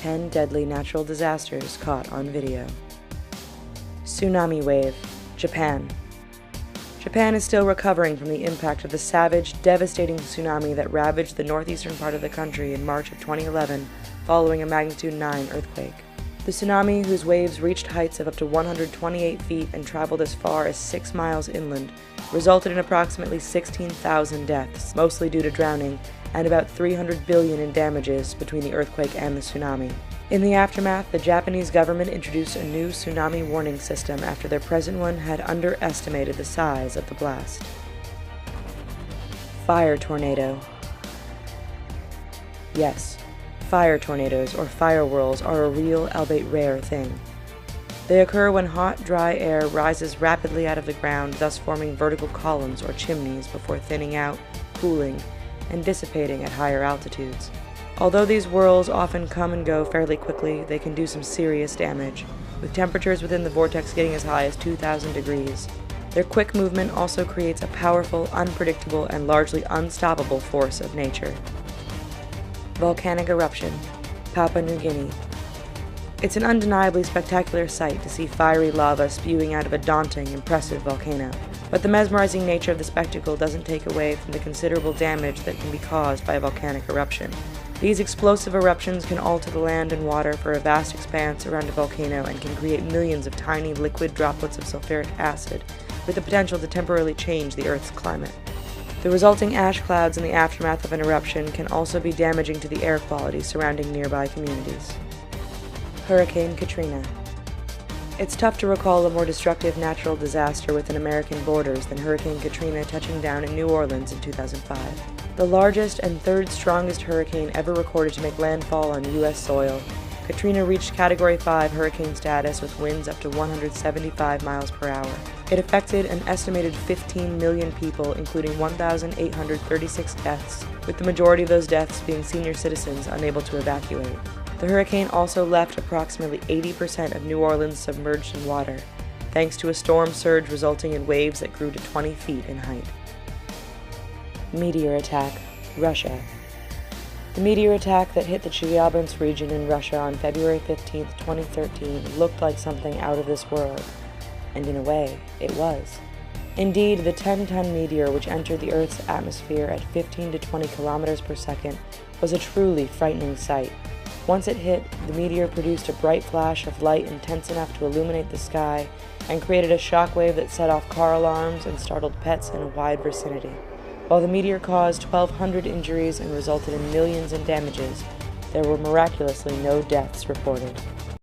10 deadly natural disasters caught on video. Tsunami wave, Japan. Japan is still recovering from the impact of the savage, devastating tsunami that ravaged the northeastern part of the country in March of 2011 following a magnitude 9 earthquake. The tsunami, whose waves reached heights of up to 128 feet and traveled as far as 6 miles inland, resulted in approximately 16,000 deaths, mostly due to drowning, and about $300 billion in damages between the earthquake and the tsunami. In the aftermath, the Japanese government introduced a new tsunami warning system after their present one had underestimated the size of the blast. Fire tornado. Yes, fire tornadoes or fire whirls are a real, albeit rare, thing. They occur when hot, dry air rises rapidly out of the ground, thus forming vertical columns or chimneys before thinning out, cooling, and dissipating at higher altitudes. Although these whirls often come and go fairly quickly, they can do some serious damage, with temperatures within the vortex getting as high as 2,000 degrees. Their quick movement also creates a powerful, unpredictable, and largely unstoppable force of nature. Volcanic eruption, Papua New Guinea. It's an undeniably spectacular sight to see fiery lava spewing out of a daunting, impressive volcano. But the mesmerizing nature of the spectacle doesn't take away from the considerable damage that can be caused by a volcanic eruption. These explosive eruptions can alter the land and water for a vast expanse around a volcano and can create millions of tiny liquid droplets of sulfuric acid, with the potential to temporarily change the Earth's climate. The resulting ash clouds in the aftermath of an eruption can also be damaging to the air quality surrounding nearby communities. Hurricane Katrina. It's tough to recall a more destructive natural disaster within American borders than Hurricane Katrina touching down in New Orleans in 2005. The largest and third strongest hurricane ever recorded to make landfall on U.S. soil, Katrina reached Category 5 hurricane status with winds up to 175 miles per hour. It affected an estimated 15 million people, including 1,836 deaths, with the majority of those deaths being senior citizens unable to evacuate. The hurricane also left approximately 80% of New Orleans submerged in water, thanks to a storm surge resulting in waves that grew to 20 feet in height. Meteor attack, Russia. The meteor attack that hit the Chelyabinsk region in Russia on February 15, 2013 looked like something out of this world, and in a way, it was. Indeed, the 10-ton meteor which entered the Earth's atmosphere at 15 to 20 kilometers per second was a truly frightening sight. Once it hit, the meteor produced a bright flash of light intense enough to illuminate the sky and created a shockwave that set off car alarms and startled pets in a wide vicinity. While the meteor caused 1,200 injuries and resulted in millions in damages, there were miraculously no deaths reported.